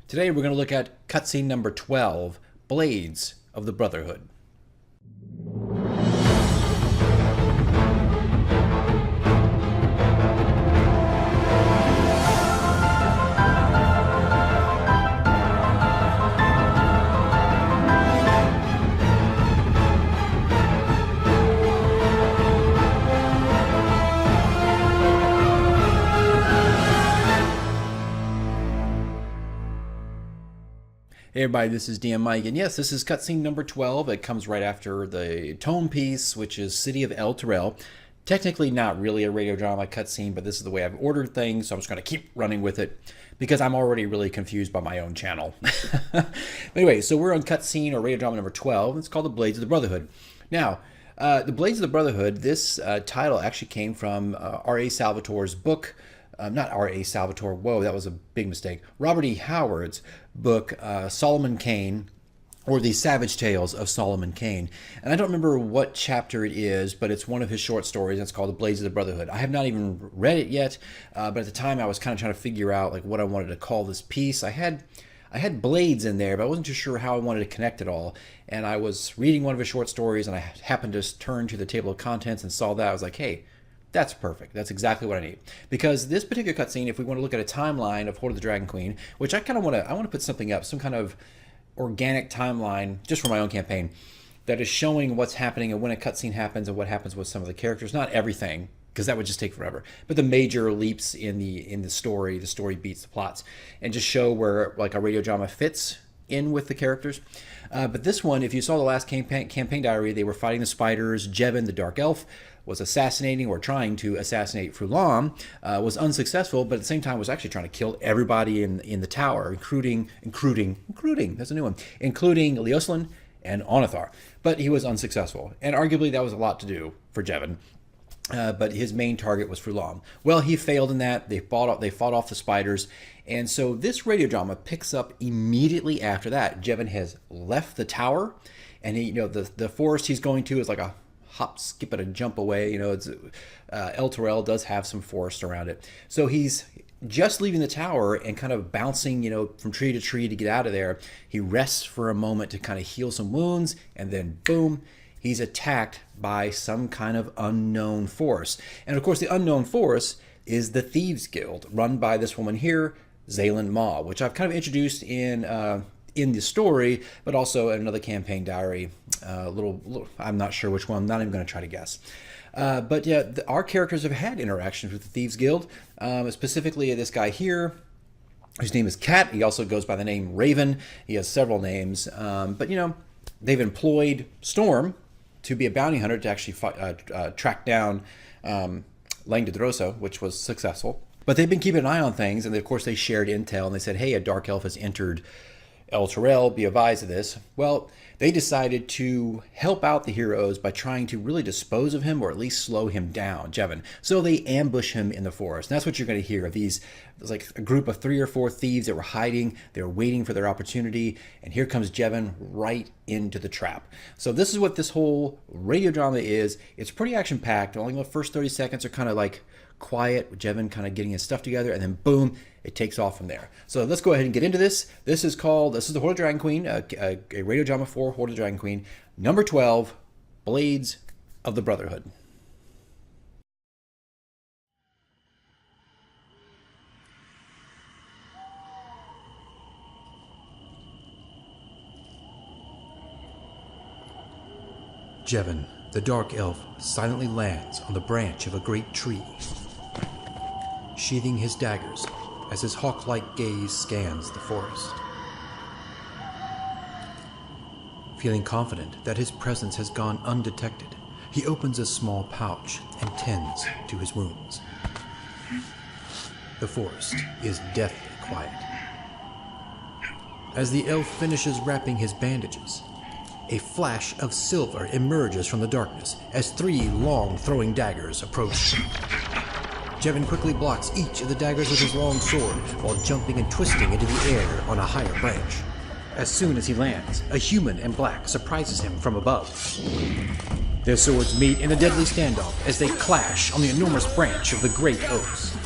Today we're going to look at cutscene number 12, Blades of the Brotherhood. Hey everybody, this is DM Mike, and yes, this is cutscene number 12. It comes right after the tone piece, which is City of Elturel. Technically not really a radio drama cutscene, but this is the way I've ordered things, so I'm just going to keep running with it because I'm already really confused by my own channel. But anyway, so we're on cutscene or radio drama number 12. It's called The Blades of the Brotherhood. Now, The Blades of the Brotherhood, this title actually came from R.A. Salvatore's book. Not R.A. Salvatore, whoa, that was a big mistake. Robert E. Howard's book, Solomon Kane, or The Savage Tales of Solomon Kane. And I don't remember what chapter it is, but it's one of his short stories. It's called The Blades of the Brotherhood. I have not even read it yet, but at the time I was kind of trying to figure out like what I wanted to call this piece. I had blades in there, but I wasn't too sure how I wanted to connect it all. And I was reading one of his short stories, and I happened to turn to the table of contents and saw that. I was like, hey, that's perfect. That's exactly what I need. Because this particular cutscene, if we want to look at a timeline of Hoard of the Dragon Queen, which I kind of want to put something up, some kind of organic timeline, just for my own campaign, that is showing what's happening and when a cutscene happens and what happens with some of the characters. Not everything, because that would just take forever, but the major leaps in the story beats, the plots, and just show where like a radio drama fits in with the characters. But this one, if you saw the last campaign diary, they were fighting the spiders. Jeven, the dark elf, was assassinating or trying to assassinate Frulam, was unsuccessful, but at the same time was actually trying to kill everybody in the tower, including, that's a new one, including Leoslin and Onathar. But he was unsuccessful, and arguably that was a lot to do for Jeven. But his main target was Frulam. Well, he failed in that. They fought off the spiders. And so this radio drama picks up immediately after that. Jeven has left the tower, and the forest he's going to is like a hop, skip, and a jump away. It's Elturel does have some forest around it. So he's just leaving the tower and kind of bouncing, from tree to tree to get out of there. He rests for a moment to kind of heal some wounds, and then boom, he's attacked by some kind of unknown force. And of course, the unknown force is the Thieves Guild, run by this woman here, Zaylin Ma, which I've kind of introduced in the story, but also in another campaign diary. I'm not sure which one. I'm not even going to try to guess. But yeah, our characters have had interactions with the Thieves Guild, specifically this guy here, whose name is Cat. He also goes by the name Raven. He has several names, but they've employed Storm to be a bounty hunter to actually track down Lang de Droso, which was successful. But they've been keeping an eye on things, and of course they shared intel, and they said, hey, a dark elf has entered Elturel, be advised of this. Well, they decided to help out the heroes by trying to really dispose of him, or at least slow him down, Jeven. So they ambush him in the forest. And that's what you're going to hear of these. There's like a group of 3 or 4 thieves that were hiding. They were waiting for their opportunity. And here comes Jeven right into the trap. So this is what this whole radio drama is. It's pretty action-packed. Only the first 30 seconds are kind of like quiet, with Jeven kind of getting his stuff together, and then boom, it takes off from there. So let's go ahead and get into this. This is the Hoard of the Dragon Queen, a radio drama for Hoard of the Dragon Queen, number 12, Blades of the Brotherhood. Jeven, the dark elf, silently lands on the branch of a great tree, sheathing his daggers as his hawk-like gaze scans the forest. Feeling confident that his presence has gone undetected, he opens a small pouch and tends to his wounds. The forest is deathly quiet. As the elf finishes wrapping his bandages, a flash of silver emerges from the darkness as 3 long throwing daggers approach. Jeven quickly blocks each of the daggers with his long sword while jumping and twisting into the air on a higher branch. As soon as he lands, a human in black surprises him from above. Their swords meet in a deadly standoff as they clash on the enormous branch of the great oaks.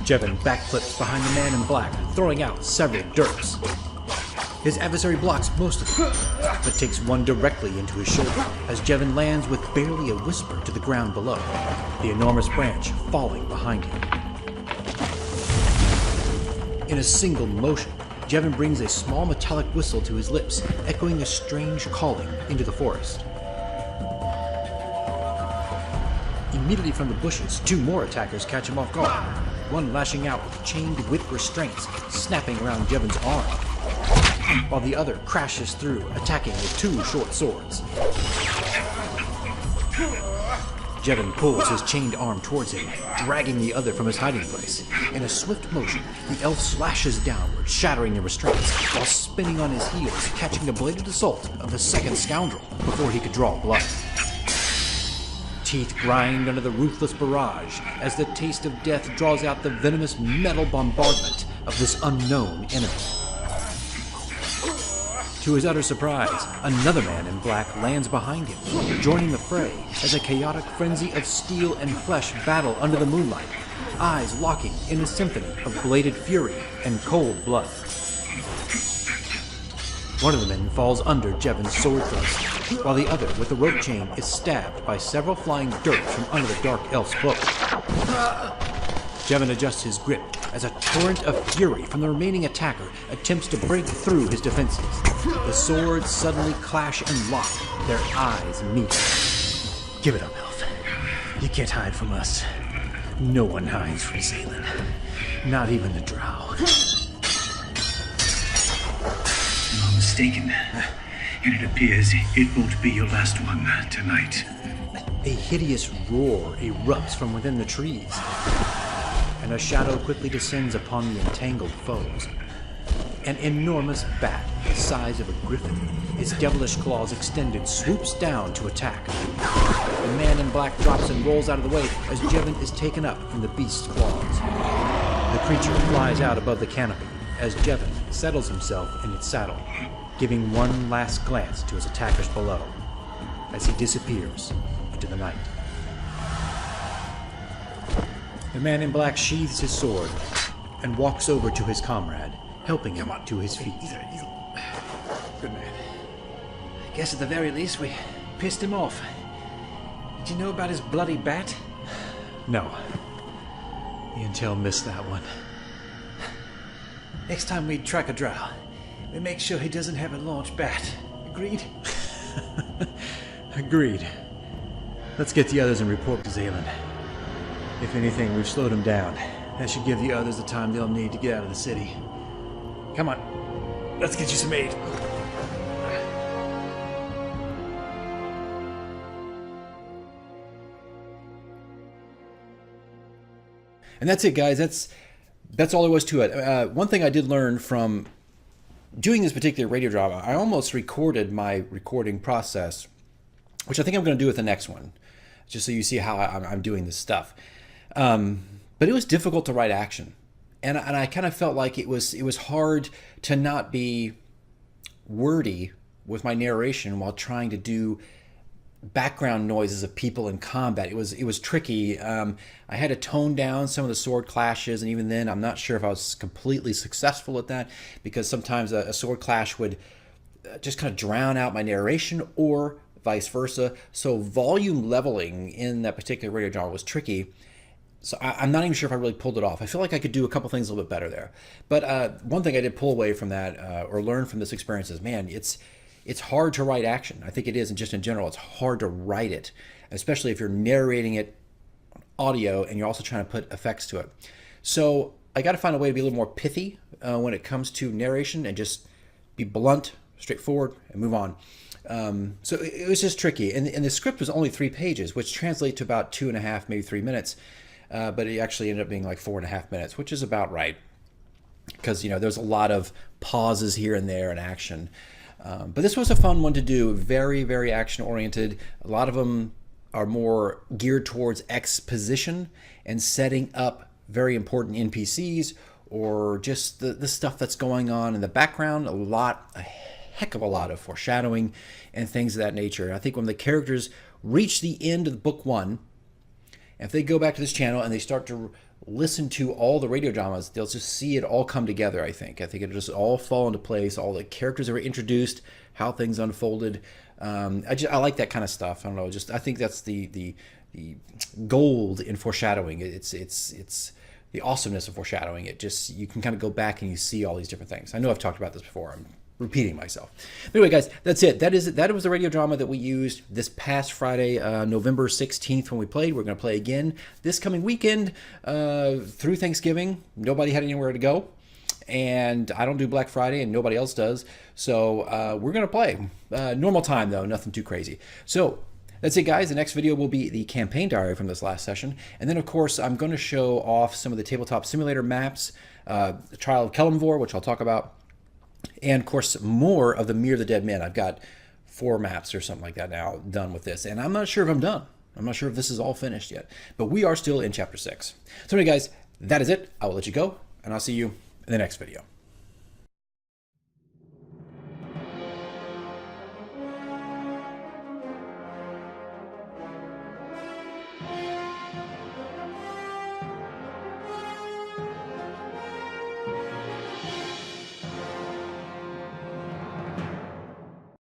Jeven backflips behind the man in black, throwing out several dirks. His adversary blocks most of them, but takes one directly into his shoulder as Jeven lands with barely a whisper to the ground below, the enormous branch falling behind him. In a single motion, Jeven brings a small metallic whistle to his lips, echoing a strange calling into the forest. Immediately from the bushes, two more attackers catch him off guard, one lashing out with chained whip restraints, snapping around Jeven's arm, while the other crashes through, attacking with two short swords. Jeven pulls his chained arm towards him, dragging the other from his hiding place. In a swift motion, the elf slashes downward, shattering the restraints, while spinning on his heels, catching the bladed assault of the second scoundrel before he could draw blood. Teeth grind under the ruthless barrage as the taste of death draws out the venomous metal bombardment of this unknown enemy. To his utter surprise, another man in black lands behind him, joining the fray as a chaotic frenzy of steel and flesh battle under the moonlight, eyes locking in a symphony of bladed fury and cold blood. One of the men falls under Jeven's sword thrust, while the other, with the rope chain, is stabbed by several flying dirts from under the dark elf's cloak. Jeven adjusts his grip as a torrent of fury from the remaining attacker attempts to break through his defenses. The swords suddenly clash and lock, their eyes meet. Give it up, elf. You can't hide from us. No one hides from Zealand. Not even the drow. You're mistaken. And it appears it won't be your last one tonight. A hideous roar erupts from within the trees, and a shadow quickly descends upon the entangled foes. An enormous bat, the size of a griffin, its devilish claws extended, swoops down to attack. The man in black drops and rolls out of the way as Jeven is taken up from the beast's claws. The creature flies out above the canopy as Jeven settles himself in its saddle, giving one last glance to his attackers below as he disappears into the night. The man in black sheathes his sword and walks over to his comrade, helping him to his feet. Good man. I guess at the very least we pissed him off. Did you know about his bloody bat? No. The intel missed that one. Next time we track a drow, we make sure he doesn't have a launch bat. Agreed? Agreed. Let's get the others and report to Zealand. If anything, we've slowed him down. That should give the others the time they'll need to get out of the city. Come on, let's get you some aid. And that's it, guys. That's all there was to it. One thing I did learn from doing this particular radio drama, I almost recorded my recording process, which I think I'm going to do with the next one, just so you see how I'm doing this stuff. But it was difficult to write action, and I kind of felt like it was hard to not be wordy with my narration while trying to do background noises of people in combat. It was tricky. I had to tone down some of the sword clashes, and even then I'm not sure if I was completely successful at that, because sometimes a sword clash would just kind of drown out my narration, or vice versa. So volume leveling in that particular radio drama was tricky. So I'm not even sure if I really pulled it off. I feel like I could do a couple things a little bit better there. But one thing I did pull away from that, or learn from this experience, is, man, it's hard to write action. I think it is, and just in general, it's hard to write it, especially if you're narrating it on audio and you're also trying to put effects to it. So I got to find a way to be a little more pithy when it comes to narration, and just be blunt, straightforward, and move on. So it was just tricky. And the script was only 3 pages, which translates to about 2.5, maybe 3 minutes. But it actually ended up being like 4.5 minutes, which is about right. Because, there's a lot of pauses here and there in action. But this was a fun one to do. Very, very action-oriented. A lot of them are more geared towards exposition and setting up very important NPCs, or just the stuff that's going on in the background. A heck of a lot of foreshadowing and things of that nature. I think when the characters reach the end of book 1, if they go back to this channel and they start to listen to all the radio dramas, they'll just see it all come together, I think. I think it'll just all fall into place, all the characters that were introduced, how things unfolded. I like that kind of stuff. I don't know, I think that's the gold in foreshadowing. It's the awesomeness of foreshadowing. You can kind of go back and you see all these different things. I know I've talked about this before. I'm repeating myself. But anyway, guys, that's it. That was the radio drama that we used this past Friday, November 16th when we played. We're going to play again this coming weekend through Thanksgiving. Nobody had anywhere to go. And I don't do Black Friday and nobody else does. So we're going to play. Normal time, though. Nothing too crazy. So that's it, guys. The next video will be the campaign diary from this last session. And then, of course, I'm going to show off some of the tabletop simulator maps, the Trial of Kellamvor, which I'll talk about. And, of course, more of the Mirror of the Dead Men. I've got 4 maps or something like that now done with this. And I'm not sure if I'm done. I'm not sure if this is all finished yet. But we are still in Chapter 6. So anyway, guys, that is it. I will let you go, and I'll see you in the next video.